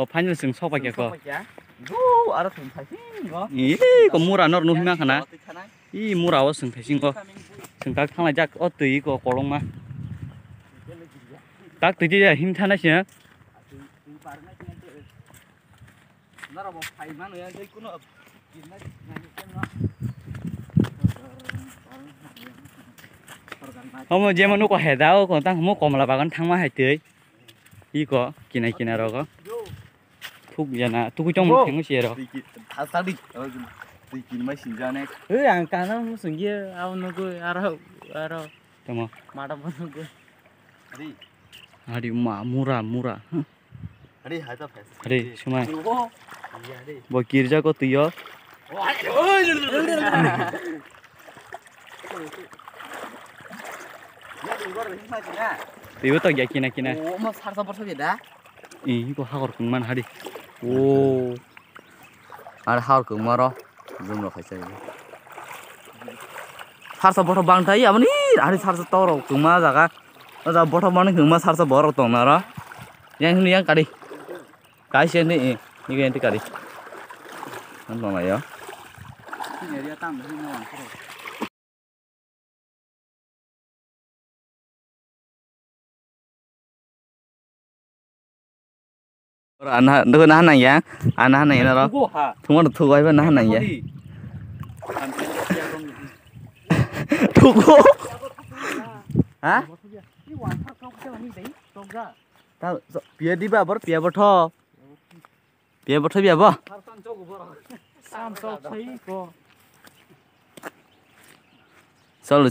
có phá nhân sừng sọc bạch kìa ở đó thường thấy có ý có mua ra nó nuôi mang khả năng ý mua ra ở sừng thấy sinh có sừng các thằng này chắc ở tùy có cổ lông mà các tùy chứ hình thằng này chứ nó là một thầy mà người ấy cũng nó không mà giờ mà nó có hệ đào còn tăng không có mà là bà con thằng mà hệ tưới ý có kỳ này rồi có thuốc giờ nè thuốc trong một thằng cái gì rồi tháo xác định thì kỳ mới sinh ra này ang cả nó sinh ra ao nó cứ aro tao mà đâu nó cứ đi mà mura đi hai tập phải đi xem mai bồi kia ra có tùy á tùy tao vậy kia này mà sao sao vậy đó ý có hao cũng man đi ô hao cũng mà rồi dùng rồi phải chơi sao sao bớt băng thấy à mình đi sao sao to rồi cũng mà ra cái bớt băng cũng mà sao sao bớt to nữa đó yang cái đi cái xe này như cái đi anh bảo mày á anh đưa nó này vậy anh nó này đó không có được thua với nó này vậy thua hả tao bia đi bà bớt bia bớt thôi bia bớt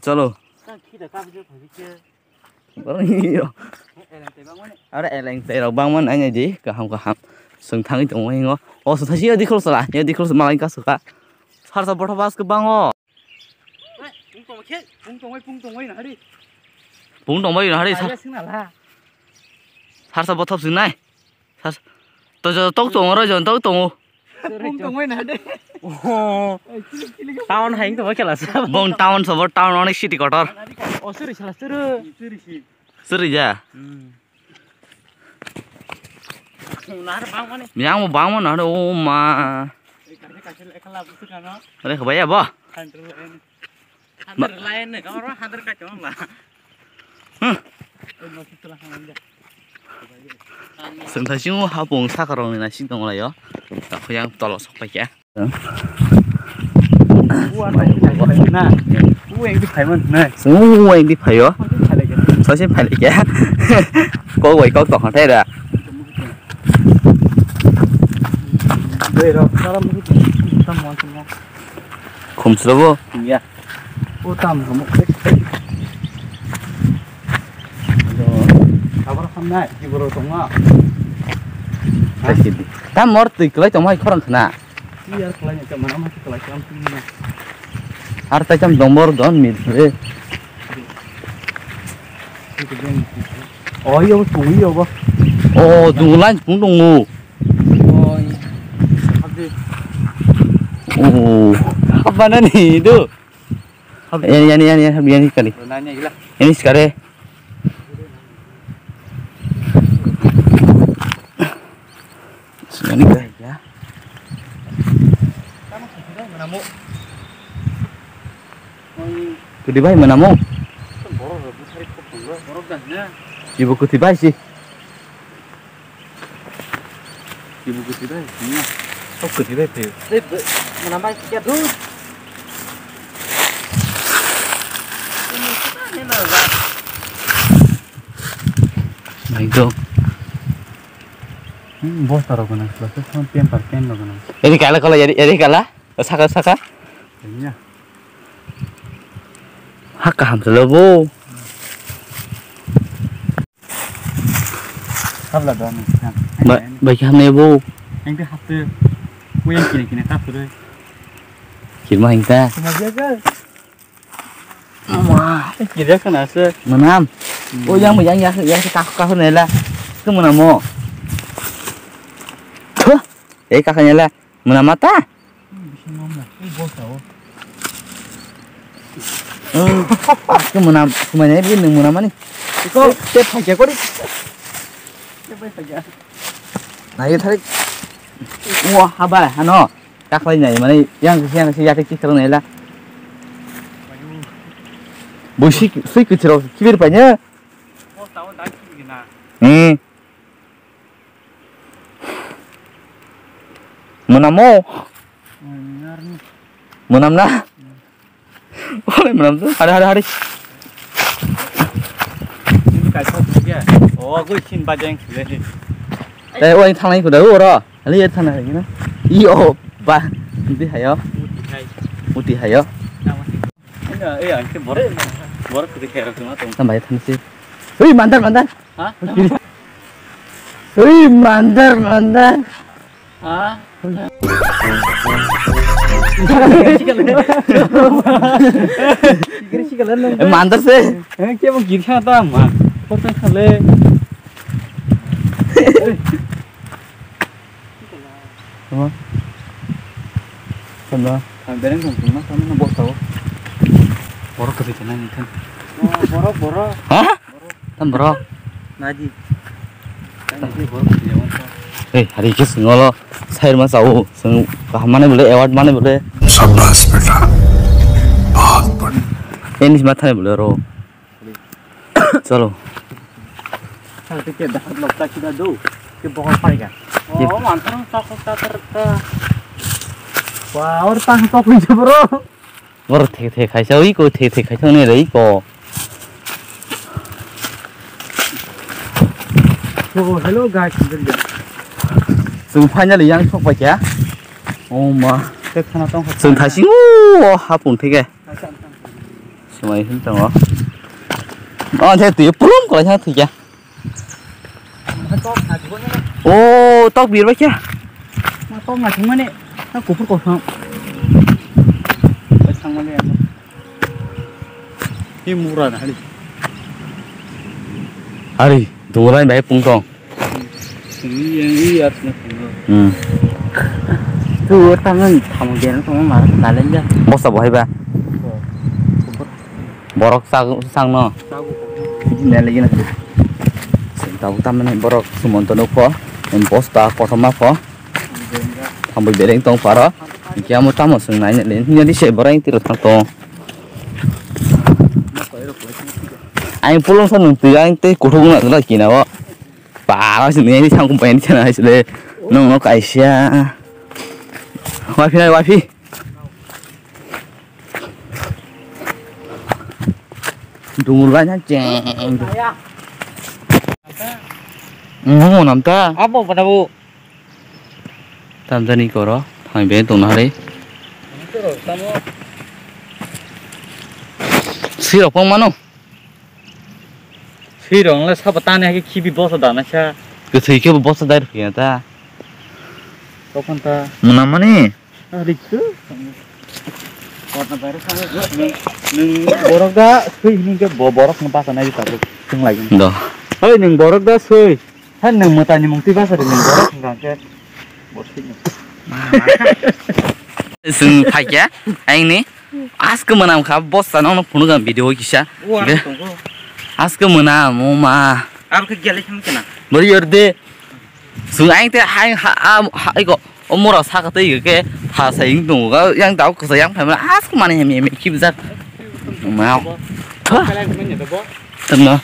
chalo có nhiều ở đây là tệ đầu băng anh này gì cả không sừng thằng cái anh ngó sừng thằng đi close lại đi close mà anh cá sấu sao sao bớt bớt cái băng ngó bung đồng mấy đi sao bớt thấp sừng này tôi tóc trồng rồi rồi tóc trồng tao hành tao cái là sao bông town sao bớt town nó city quarter seri ja yang mau bangun ada oma ada kebaya ba lain nih kalau hadir kacau lah sừng thấy chứ hao bông sa cà rồng này là xin tông lại đóเขายังต่อหลอดสไปแกuang đi phải mình này uang đi phải đó sao xin phải lại giá có quầy có còn thế rồi đây rồi sao làm cái tâm món không sợ vô dạ ô tâm có một cái rồi hôm nay đi vào trong á ta mất từ cái trong hai con khna iya kalau yang mana masih kalau yang punya arta jam nomor don mil re oh iya tunggu iya ba oh dulan pun tunggu oh oh apa nih itu ini kali nanya gila ini sekarang ini guys ya Kudi bay mana mau? Ibu kuti bay sih. Ibu kuti bay. Oh kuti bay tuh. Mana bay kia tuh? Baik dong. Bos taruh kena, lalu kan parkiran lo kena. Jadi kalau jadi kalah, saka. Iya. Hak ham selalu. Apa dah ni? Baik ham ni bu. Yang tu hap tu, bu yang kini hap tu. Kira mah kita. Cuma dia ke? Wah, Kira kan asa. menam. Oh yang kakak ni lah. Itu mana mau? Tuh, kakaknya lah. Mana mata? Bisa nama. Bos tahu. Itu mana? Kemana ni? Bini mana ni? Iko, cepat je kau ni. Cepat saja. này thấy wow ha ba ha nó các lấy này mà này yang cái ra cái chiếc này là buổi xí cái chiều khi biết phải nhớ một năm mô một năm đó ôi một năm đó đi 그 신바쟁 그래. đây ôi thằng này của đâu rồi lấy thằng này như nó iyo ba đi hay không một tí hay không 그 뭐라 그렇게 해라 그러나 좀. tao mày thằng gì ơi 만달 아? ơi 만달 아? 만달 세 cái một kiện khác ta mà không phải khăn lê. đúng không không thằng bé nó cũng nó bộ tàu. 뭐라 그러지 않는 튼. 뭐라. hả tao bro 나지. 나지 뭐라 그러지 ê hari cái sừng lo sai mà sao sừng cả mana boleh award mana boleh शाबाश बेटा बहुत बढ़िया ini cuma tanya boleh ro चलो thằng cái đợt lộc ta chỉ đã đủ cái bò phải cả hoàn toàn ta wow tăng to quý chứ bro bro thế khai sao ý cô thế khai thằng này đấy cô hello guys sừng phai nhà lý yang không phải chả ô mà cái thằng nó sừng thái xíu hấp bún thế kì mày không chẳng đó thế tụi plum còn là thì chả ô tóc biển vậy chứ mà to mà chúng nó nó cũng có không cái thằng này cái mura này 아리 노란 매 뿡똥 이야 그 땅은 담게는 정말 많아 날린다 못사 뭐 해봐 버럭 쌍너 내리기는 tàu tâm này bờ sum mòn tàu phó em posta photoma phó tham bồi bể đánh tông phá đó kia một trăm một sừng này lên như đi xe bờ anh từ thằng to anh pulang sana từ anh tới cổ thung là cái gì nào bà nó sừng này đi sang công ty thế này sẽ nó cái xe wifi này wifi đủ lại nhá chèn 오 남자 아뭐 뭐라고 남자니 걸어 당이 맨 동나래 시럽 뻥만어 시렁 là sao ta này cái khi bị boss đàn cha 그 되게 버스 다이로 그냥다 có con ta 뭐나마니 đi chứ còn là phải nó nâng borok đã suy những cái borok nó bắt này ta được tương lại 너 ơi nâng borok đã suy hết nâng mà ta như mong tí bắt rồi nâng borok không cái bột xịn 승 파이야 아이니 아스크 뭐남 가 버스 나오는 보는 비디오 기샤 아스크 뭐나 뭐마 아 그 gel이 참잖아 머리 열대 승 anh thế hai 이거 엄마라 사갔다 이게 다 사행동가 양 나오 그 양 파면 아스크 많이 해미 기브자 뭐야 됐나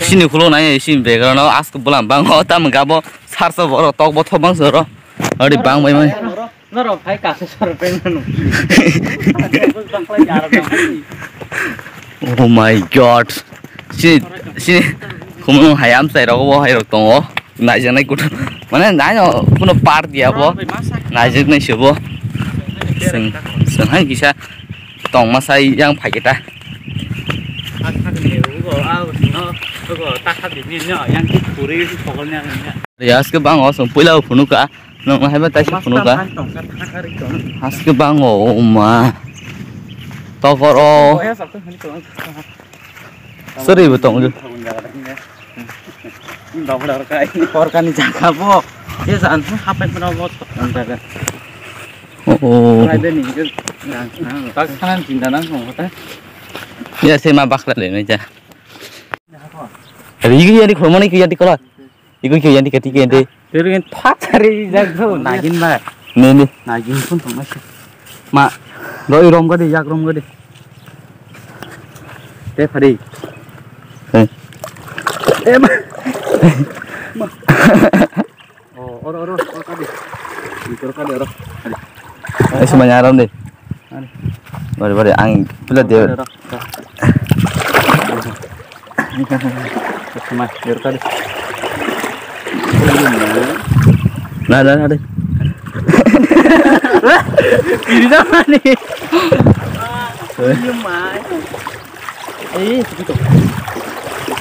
신이 굴러 나야 신 배가 나 아스크 불안 방어 따면 가보 살서 벌어 떡버 토방서러 어디 방 뭐면 nó phải cả sợi bên nó Oh my god 신 그러면 하얀 새라고 하이럭동 나 전에 그 만에 나요 그거 파티야 뭐 나중에 쉬고 승한 기사 동마사이 양 파겠다 그거 딱 하면요 양키 불이 먹을냐 야스크 방 어서 뿌려 보누까 너 해봐 다시 보누까 아스크 방 엄마 또 걸어 소리 부터 Organ jaga po. Ya saan po happen mo mo to. 오. Ada nih kan. Nah, tak kan tindakan mo ta. Ya saya mah bakal le meja. Tapi ini yang di kolom ini yang di kolom. 이거 기억 yanti ketika yanti. Terus kan cari jago nagin mah. Nih. Nagin pun tuh masih. Mak, doi rom gede, jak rom gede. Teh hari. Oh, oro kadi. Ikor kadi oro. Semuanya aram deh. Bari ang pula dia. Sama, ikor kadi. Nah deh. Ini apa nih? Mai. Begitu.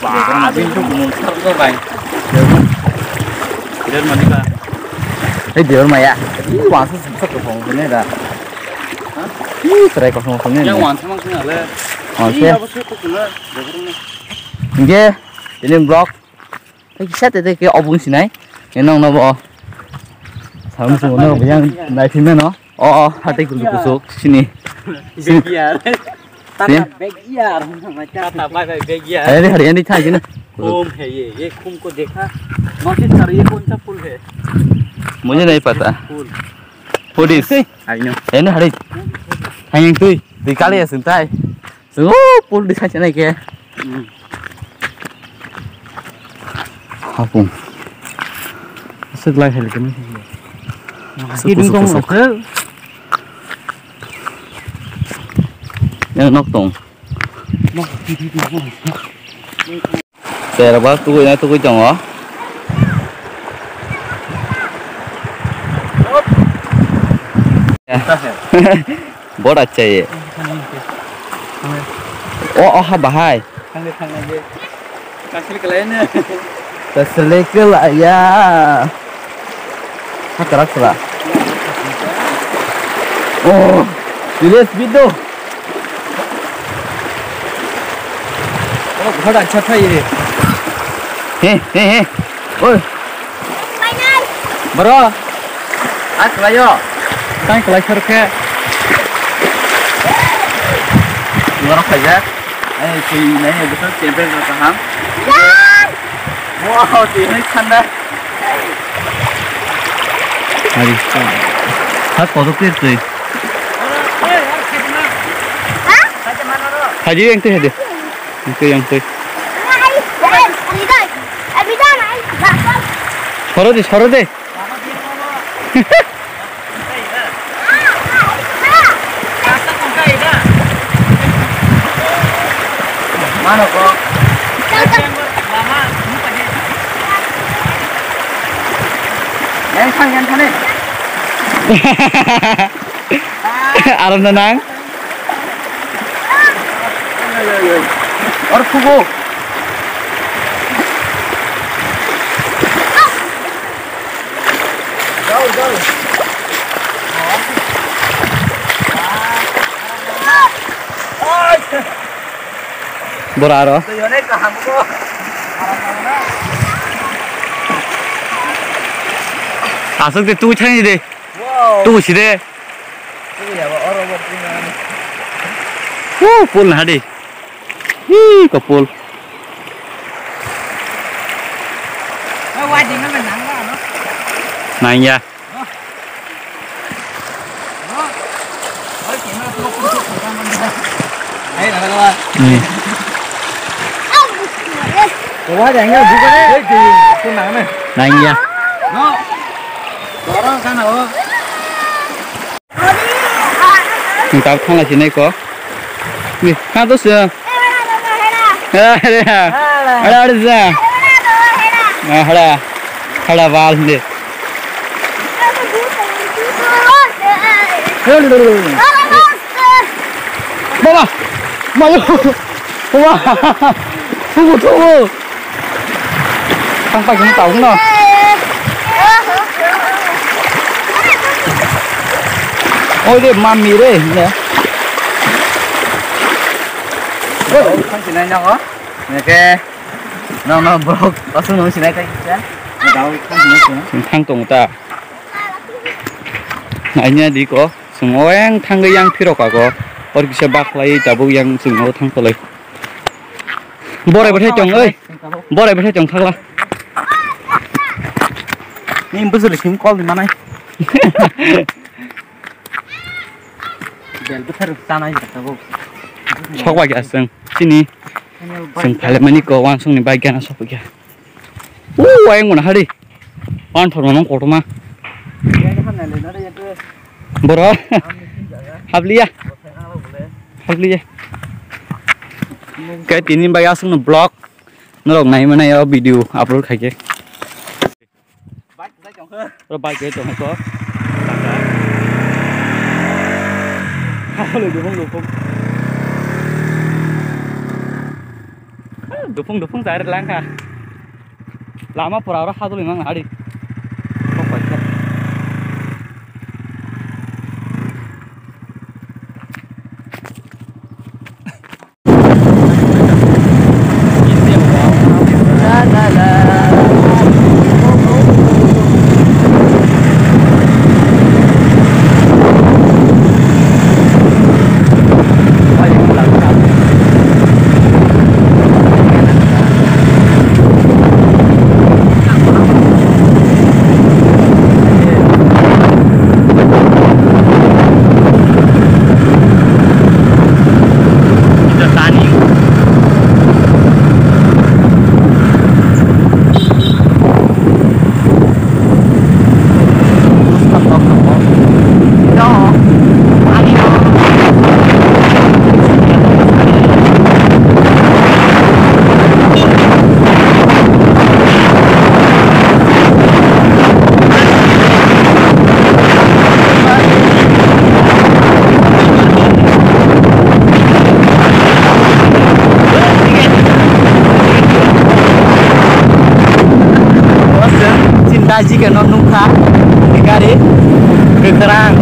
Wah, pintu muter tuh, Bang. Dia mana kah? Dia Maya. Ih, wangsa sempat ke ini dah. Ih, serai kosong kosongnya. Yang wangsa maksudnya le. Oke. Apa sih kok kena? Oke, ini blog. Kita tadi ke obung sini. Ini nopo. Sama semua nopo yang naik sini no. Oh, hati kusuk sini. Begiar. Tata begiar macam apa begiar. Ayo hari ini cai sini. Kum है ये kum को देखा नोटिस कर ये कौन सा फूल है मुझे नहीं पता. फूल Pudis. आइनो Ini hari. Hanya tuh di kali ya sentai. Pul di sana ke. Hapung. setelah hal ini hidung tong ke yang nok tong nok di saya apa tuh ya tuh jong oh बहुत अच्छा है ओ ओह bahai kasih ke lah ya kerak lah oh dilihat video oh बहुत अच्छा था ये he oi bro आज layo kan kelakar ke Ngorok aja. Ini betul tempel paham. Wow, ini ठंडा. hari hat kodok itu haji yang tuh ada itu yang tuh soro deh Mana kok? Yang sana. alam tenang Orang kubu. Jauh. boraro Tuyone kahamku. asok deh tuh cari deh Wow. tuh sih deh Iya, orang berpindah. pul hadi ke pul nang ya Wah, jangan buka deh. Kunang nih. nang ya No. Dorong sana oh. kita thang là sini ko nih kan tuh sih ada sih ada bal nih mama mayo wah tunggu sampai kamu tahu no oh dia mami deh ya Kan sini nyong oh. Oke. No bro, langsung nong sini kayak ya. Tahu kan sini. thang tong ta akhirnya di ko semua yang thang yang piro kago or bisa baklai jabuk yang semua thang kolai borai betai chong ơi borai betai chong thakla Ini besar kim call di mana? Bel besar tanah itu tahu. Chokwa kya sing sini sing phale mani ko wan sung ni bai gana sop kya wai ngun hari wan thor mamang ko ma boro habliya cái tin bay asung no blog nó lồng này mà này video upload khai cái rồi bay cái chỗ này có được không giải được lang cả lama pura ra hadu limang hari kok baca la la la Jika non nungka, dikari kekerang.